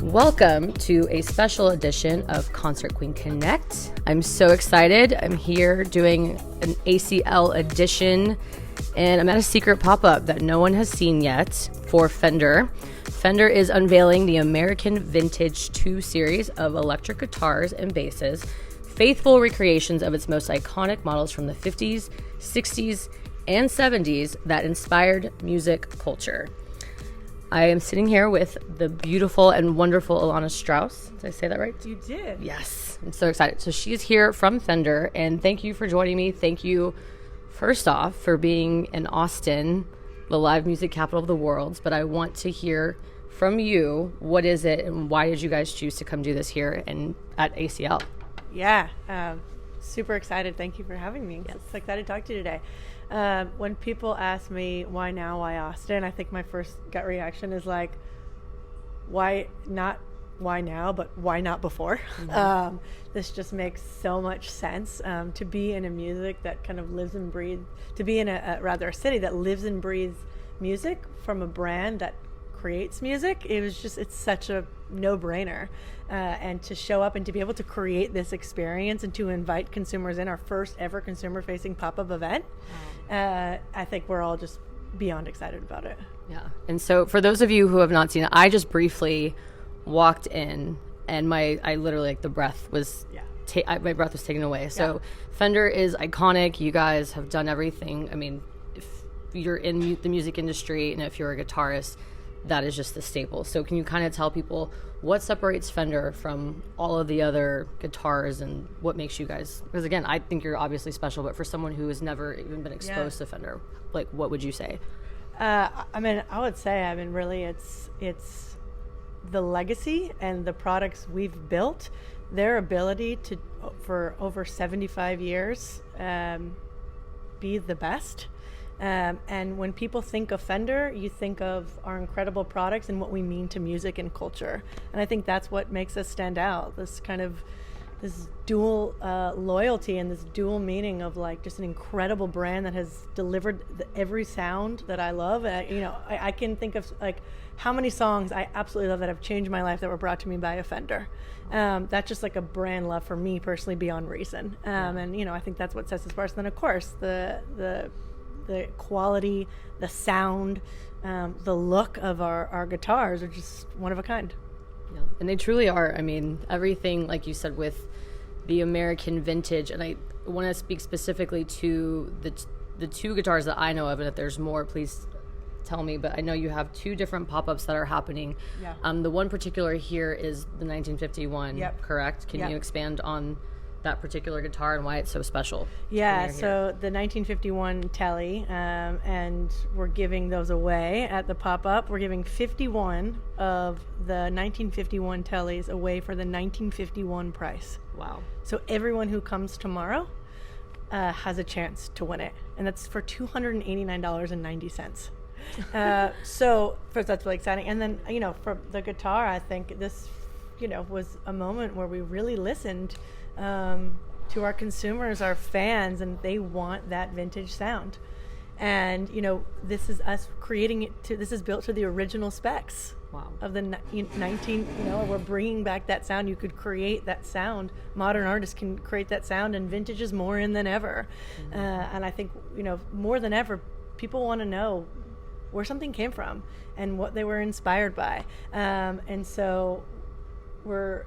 Welcome to a special edition of Concert Queen Connect. I'm so excited. I'm here doing an ACL edition, and I'm at a secret pop-up that no one has seen yet for Fender. Fender is unveiling the American Vintage 2 series of electric guitars and basses, faithful recreations of its most iconic models from the 50s, 60s, and 70s that inspired music culture. I am sitting here with the beautiful and wonderful Alanna Strauss. Did I say that right? You did. Yes. I'm so excited. So she is here from Fender, and thank you for joining me. Thank you, first off, for being in Austin, the live music capital of the world. But I want to hear from you, what is it and why did you guys choose to come do this here and at ACL? Yeah. Super excited. Thank you for having me. Yes. It's excited to talk to you today. When people ask me why now, why Austin, I think my first gut reaction is like, why now, but why not before? Mm-hmm. This just makes so much sense to be in a music that kind of lives and breathes, to be in a city that lives and breathes music from a brand that creates music. It's such a no-brainer. And to show up and to be able to create this experience and to invite consumers in our first ever consumer-facing pop-up event, I think we're all just beyond excited about it. Yeah. And so for those of you who have not seen it, I just briefly walked in and I literally, like, the breath was, my breath was taken away. So Fender is iconic. You guys have done everything. I mean, if you're in the music industry and if you're a guitarist, that is just the staple. So can you kind of tell people what separates Fender from all of the other guitars and what makes you guys, because again, I think you're obviously special, but for someone who has never even been exposed to Fender, like, what would you say? I would say, really it's the legacy and the products we've built, their ability to, for over 75 years, be the best. And when people think of Fender, you think of our incredible products and what we mean to music and culture. And I think that's what makes us stand out. This dual loyalty and this dual meaning of, like, just an incredible brand that has delivered every sound that I love. I can think of, like, how many songs I absolutely love that have changed my life that were brought to me by a Fender. That's just like a brand love for me personally beyond reason. And I think that's what sets us apart. And then, of course, the quality, the sound, the look of our guitars are just one of a kind. Yeah. And they truly are. I mean, everything, like you said, with the American vintage, and I want to speak specifically to the two guitars that I know of, and if there's more, please tell me, but I know you have two different pop-ups that are happening. Yeah. The one particular here is the 1951, correct? Can you expand on that particular guitar and why it's so special? Yeah, so the 1951 Tele, and we're giving those away at the pop-up. We're giving 51 of the 1951 Teles away for the 1951 price. Wow. So everyone who comes tomorrow has a chance to win it, and that's for $289.90. So first, that's really exciting. And then, for the guitar, I think this, was a moment where we really listened to our consumers, our fans, and they want that vintage sound. And, this is us creating it this is built to the original specs. Wow. Of the 19, we're bringing back that sound. You could create that sound. Modern artists can create that sound, and vintage is more in than ever. Mm-hmm. And I think, more than ever, people want to know where something came from and what they were inspired by. And so we're,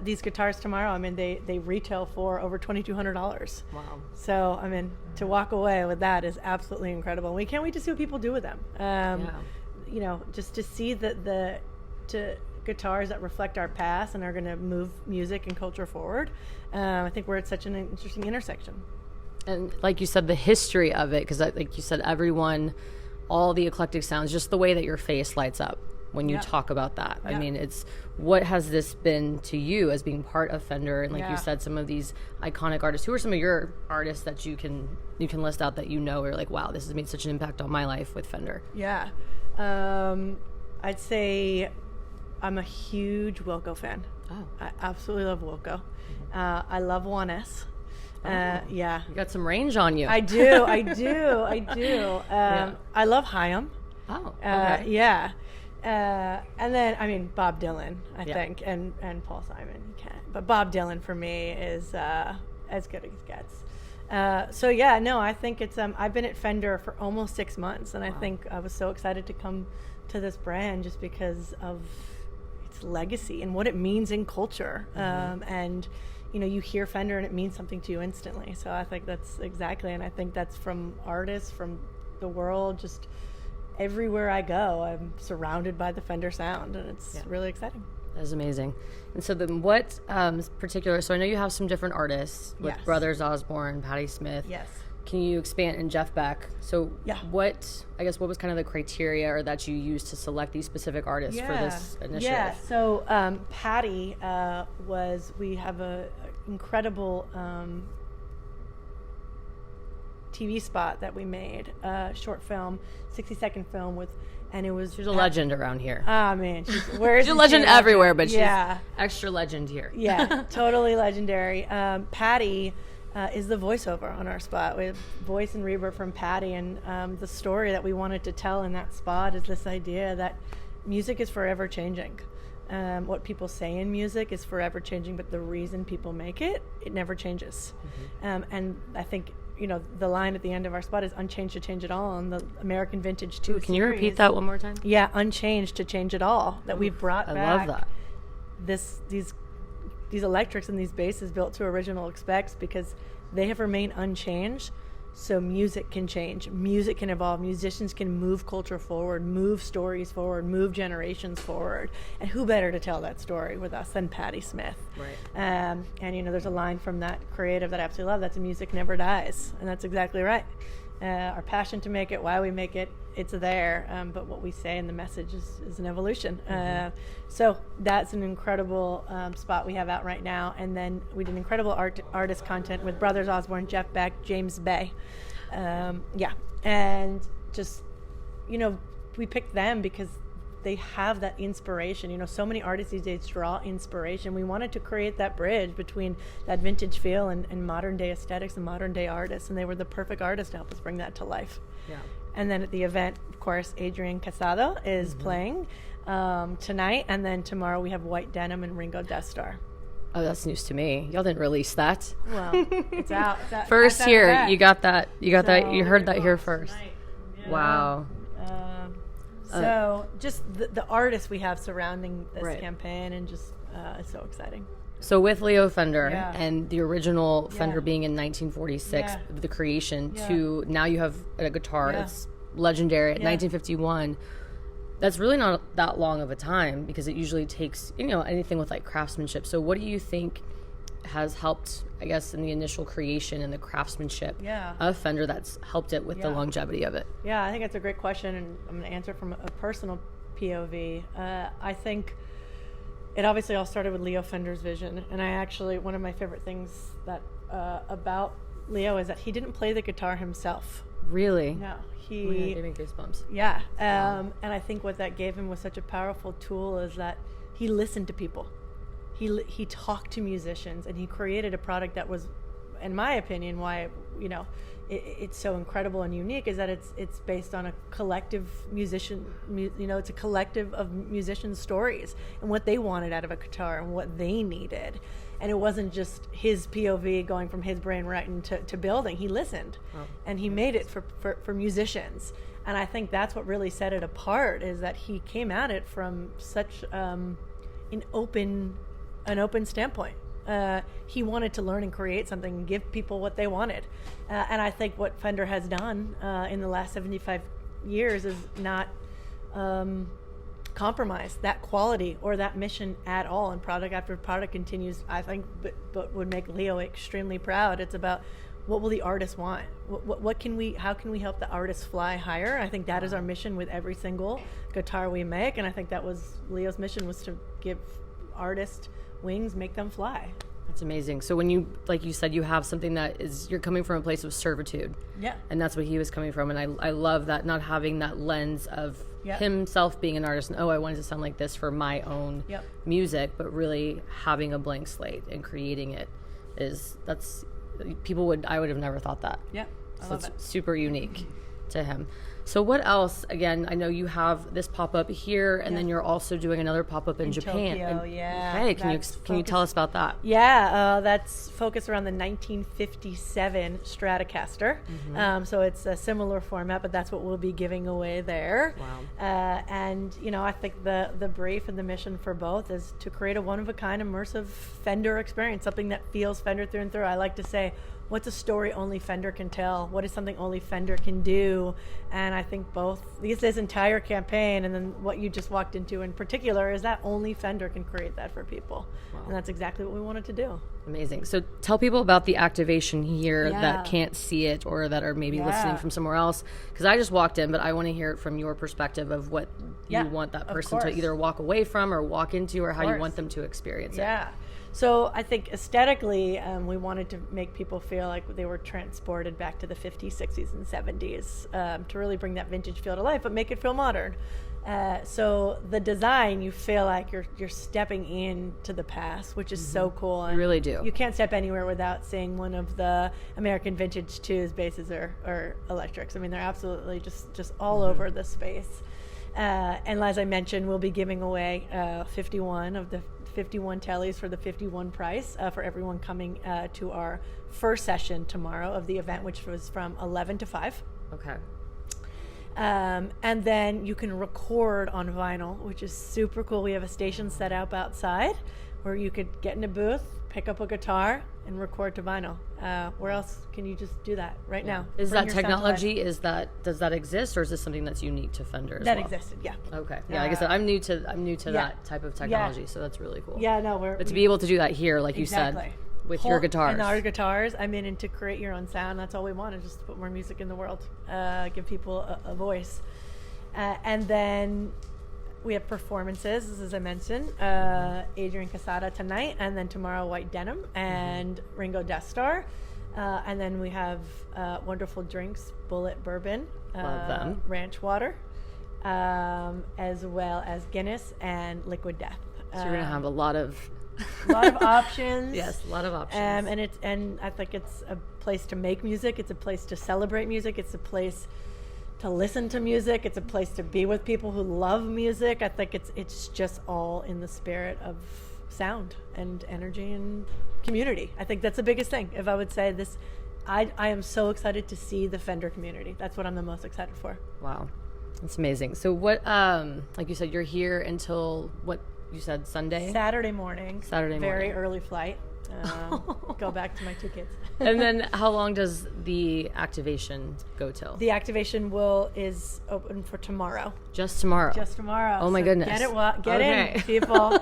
these guitars tomorrow, they retail for over $2,200. Wow. So, to walk away with that is absolutely incredible. We can't wait to see what people do with them. Just to see the guitars that reflect our past and are going to move music and culture forward. I think we're at such an interesting intersection. And like you said, the history of it, because like you said, all the eclectic sounds, just the way that your face lights up when you talk about that. I mean, it's, what has this been to you as being part of Fender? And like you said, some of these iconic artists, who are some of your artists that you can list out that are like, wow, this has made such an impact on my life with Fender? Yeah. I'd say I'm a huge Wilco fan. Oh. I absolutely love Wilco. Mm-hmm. I love 1S. Yeah. You got some range on you. I do. I love Haim. Oh, okay. Yeah. And then, I mean, Bob Dylan, I think, and Paul Simon. You can't. But Bob Dylan for me is as good as it gets. So yeah, no, I think it's. I've been at Fender for almost 6 months, and I think I was so excited to come to this brand just because of its legacy and what it means in culture. And you know, you hear Fender and it means something to you instantly. So I think that's exactly, and I think that's from artists, from the world, just everywhere I go, I'm surrounded by the Fender sound, and it's really exciting. That's amazing. And so then what particular, so I know you have some different artists with brothers Osborne, Patti Smith. Yes. Can you expand, and Jeff Beck? So what was kind of the criteria or that you used to select these specific artists for this initiative? Yeah, so Patti we have a incredible TV spot that we made, short film, 60-second film and it was... She's a legend around here. Oh, man. She's a legend everywhere, but she's extra legend here. Yeah, totally legendary. Patti is the voiceover on our spot. We have voice and reverb from Patti, and the story that we wanted to tell in that spot is this idea that music is forever changing. What people say in music is forever changing, but the reason people make it never changes. And I think, you know, the line at the end of our spot is "Unchanged to change it all" on the American Vintage 2 Can you repeat that one more time? Yeah, unchanged to change it all. That we've brought back. I love that. These electrics and these basses built to original specs because they have remained unchanged. So music can change, music can evolve, musicians can move culture forward, move stories forward, move generations forward. And who better to tell that story with us than Patti Smith? Right. And you know, there's a line from that creative that I absolutely love. That's music never dies, and that's exactly right. Our passion to make it, why we make it, it's there. But what we say in the message is an evolution. So that's an incredible spot we have out right now. And then we did incredible artist content with brothers Osborne, Jeff Beck, James Bay. And just, you know, we picked them because they have that inspiration. You know, so many artists these days draw inspiration. We wanted to create that bridge between that vintage feel and modern day aesthetics and modern day artists, and they were the perfect artists to help us bring that to life. Yeah. And then at the event, of course, Adrian Casado is playing tonight, and then tomorrow we have White Denim and Ringo Deathstarr. Oh, that's news to me. Y'all didn't release that. Well, it's out. First here, you got that. You heard that here first. Yeah. Wow. So just the artists we have surrounding this campaign, and just it's so exciting. So with Leo Fender and the original Fender being in 1946, the creation, to now you have a guitar that's legendary at 1951. That's really not that long of a time, because it usually takes, you know, anything with like craftsmanship. So what do you think has helped, I guess, in the initial creation and the craftsmanship of Fender that's helped it with the longevity of it? Yeah, I think that's a great question, and I'm going to answer from a personal POV. I think it obviously all started with Leo Fender's vision, and I actually, one of my favorite things that about Leo is that he didn't play the guitar himself. Really? No. He gave me goosebumps. Yeah. And I think what that gave him was such a powerful tool is that he listened to people. He talked to musicians, and he created a product that was, in my opinion, why, you know, it's so incredible and unique is that it's based on a collective musician, you know, it's a collective of musicians' stories and what they wanted out of a guitar and what they needed. And it wasn't just his POV going from his brain right into building. He listened, and he made it for musicians. And I think that's what really set it apart, is that he came at it from such an open standpoint. He wanted to learn and create something and give people what they wanted. And I think what Fender has done in the last 75 years is not compromise that quality or that mission at all, and product after product continues, I think, but would make Leo extremely proud. It's about what will the artist want, how can we help the artist fly higher. I think that is our mission with every single guitar we make, and I think that was Leo's mission, was to give artists wings, make them fly. That's amazing. So when you, like you said, you have something that is, you're coming from a place of servitude. Yeah. And that's what he was coming from. And I love that, not having that lens of himself being an artist and, I wanted to sound like this for my own music, but really having a blank slate and creating it that's I would have never thought that. Yeah, I So love it's it. super unique to him. So what else? Again, I know you have this pop-up here, and then you're also doing another pop-up in Japan. Tokyo, yeah. Okay, can you tell us about that? Yeah, that's focused around the 1957 Stratocaster. So it's a similar format, but that's what we'll be giving away there. Wow. And I think the brief and the mission for both is to create a one-of-a-kind immersive Fender experience, something that feels Fender through and through. I like to say, what's a story only Fender can tell? What is something only Fender can do? And I think both this entire campaign and then what you just walked into in particular is that only Fender can create that for people. Wow. And that's exactly what we wanted to do. Amazing. So tell people about the activation here that can't see it or that are maybe listening from somewhere else. Because I just walked in, but I want to hear it from your perspective of what you want that person to either walk away from or walk into, or how you want them to experience it. Yeah. So I think aesthetically, we wanted to make people feel like they were transported back to the 50s, 60s, and 70s to really bring that vintage feel to life, but make it feel modern. So the design, you feel like you're stepping into the past, which is so cool. And you really do. You can't step anywhere without seeing one of the American Vintage 2's basses or electrics. I mean, they're absolutely just all over the space. And as I mentioned, we'll be giving away 51 of the 51 tellies for the 51 price for everyone coming to our first session tomorrow of the event, which was from 11 to 5. Okay. And then you can record on vinyl, which is super cool. We have a station set up outside where you could get in a booth, pick up a guitar, and record to vinyl. Where else can you just do that right now? Is Bring that your sound to life. technology? Does that exist, or is this something that's unique to Fender as well? That existed, yeah. Okay. Yeah, like I said, I'm new to that type of technology, so that's really cool. Yeah, no, but to be able to do that here, like you said, with your guitars. And our guitars, and to create your own sound, that's all we want, is just to put more music in the world, give people a voice. And then we have performances, as I mentioned, Adrian Casada tonight, and then tomorrow White Denim and Ringo Deathstarr. And then we have wonderful drinks, Bullet Bourbon, Love them. Ranch Water, as well as Guinness and Liquid Death. So you're going to have a lot of options. Yes, a lot of options. And I think it's a place to make music. It's a place to celebrate music. It's a place to listen to music. It's a place to be with people who love music. I think it's just all in the spirit of sound and energy and community. I think that's the biggest thing. If I would say this, I am so excited to see the Fender community. That's what I'm the most excited for. Wow, that's amazing. So what, like you said, you're here until what you said, Sunday? Saturday morning. Very early flight. Go back to my 2 kids. And then how long does the activation go till? The activation is open for tomorrow. Just tomorrow? Just tomorrow. Oh my goodness. Get in, people.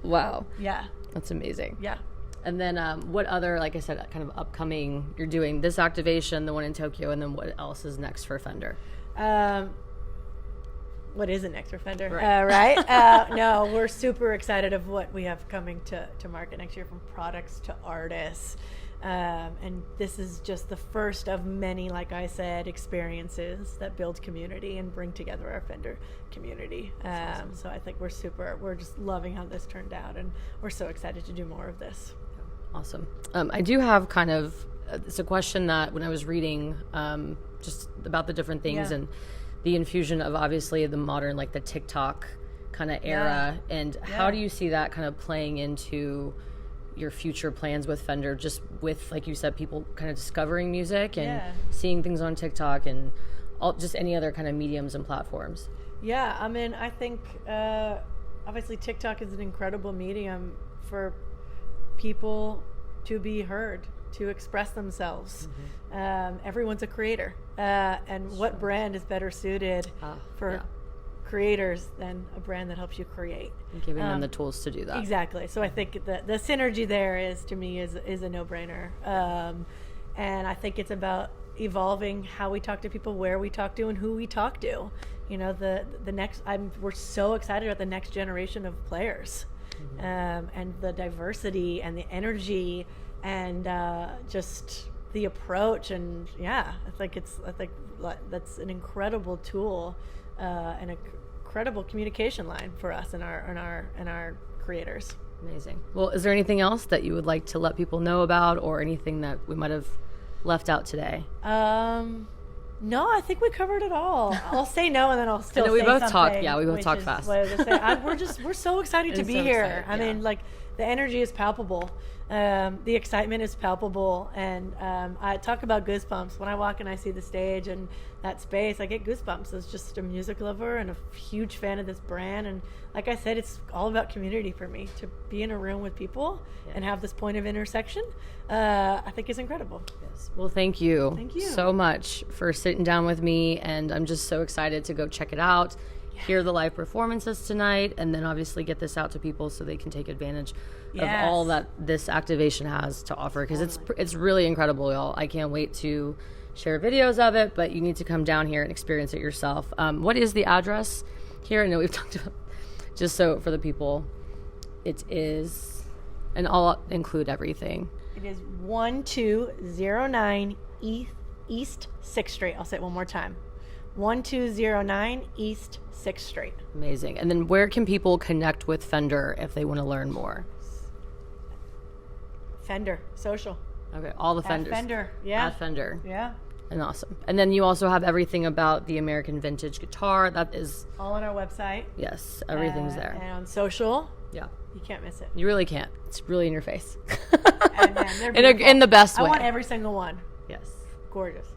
Wow. Yeah. That's amazing. Yeah. And then what other, like I said, kind of upcoming, you're doing this activation, the one in Tokyo, and then what else is next for Fender? What isn't next for Fender? Right. No, we're super excited of what we have coming to market next year, from products to artists. And this is just the first of many, like I said, experiences that build community and bring together our Fender community. Awesome. So I think we're just loving how this turned out, and we're so excited to do more of this. Awesome. I do have kind of, it's a question that when I was reading just about the different things and the infusion of obviously the modern, like the TikTok kind of era, and how do you see that kind of playing into your future plans with Fender, just with, like you said, people kind of discovering music and seeing things on TikTok and just any other kind of mediums and platforms? Yeah, I mean, I think obviously TikTok is an incredible medium for people to be heard, to express themselves. Everyone's a creator, and what brand is better suited for creators than a brand that helps you create, and giving them the tools to do that? Exactly. So I think the synergy there is, to me, is a no-brainer, and I think it's about evolving how we talk to people, where we talk to, and who we talk to. You know, the next, we're so excited about the next generation of players, and the diversity and the energy and just the approach, and I think that's an incredible tool and an incredible communication line for us and our creators. Amazing. Well, is there anything else that you would like to let people know about, or anything that we might have left out today? No, I think we covered it all. I'll say no, and then I'll still say we both something. talk. Yeah, we both talk fast. We're so excited to be here. Excited, I mean, like, the energy is palpable. The excitement is palpable, and I talk about goosebumps. When I walk and I see the stage and that space, I get goosebumps. As just a music lover and a huge fan of this brand, and like I said, it's all about community for me. To be in a room with people and have this point of intersection, I think is incredible. Yes. Well, thank you. Thank you so much for sitting down with me, and I'm just so excited to go check it out. Hear the live performances tonight, and then obviously get this out to people so they can take advantage of all that this activation has to offer, because it's really incredible, y'all. I can't wait to share videos of it, but you need to come down here and experience it yourself. What is the address here? I know we've talked about, just so for the people, it is, and I'll include everything. It is 1209 East 6th Street. I'll say it one more time. 1209 East 6th Street. Amazing. And then where can people connect with Fender if they want to learn more? Fender, social. Okay, all the Fenders. At Fender, yeah. At Fender. Yeah. And awesome. And then you also have everything about the American vintage guitar. That is all on our website. Yes, everything's there. And on social. Yeah. You can't miss it. You really can't. It's really in your face. And they're in the best way. I want every single one. Yes. Gorgeous.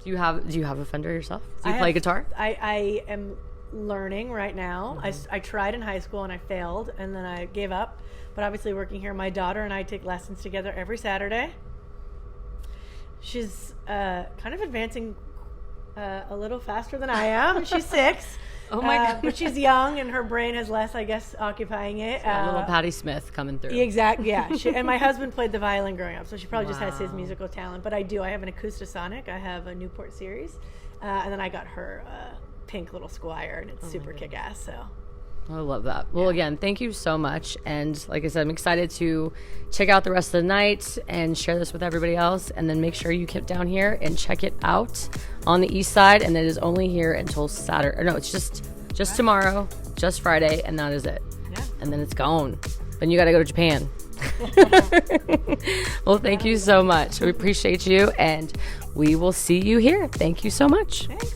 Do you have a Fender yourself? Do you play guitar? I am learning right now. I tried in high school and I failed, and then I gave up. But obviously working here, my daughter and I take lessons together every Saturday. She's kind of advancing a little faster than I am. She's 6. Oh my God. But she's young and her brain has less, I guess, occupying it. A little Patti Smith coming through. Exactly, yeah. And my husband played the violin growing up, so she probably just has his musical talent. But I do. I have an Acoustasonic. I have a Newport series. And then I got her pink little Squire, and it's super kick-ass, so... I love that. Well, again, thank you so much. And like I said, I'm excited to check out the rest of the night and share this with everybody else. And then make sure you get down here and check it out on the east side. And it is only here until Saturday. Or no, it's just tomorrow, just Friday, and that is it. Yeah. And then it's gone. Then you got to go to Japan. Well, thank you so much. We appreciate you. And we will see you here. Thank you so much. Thanks.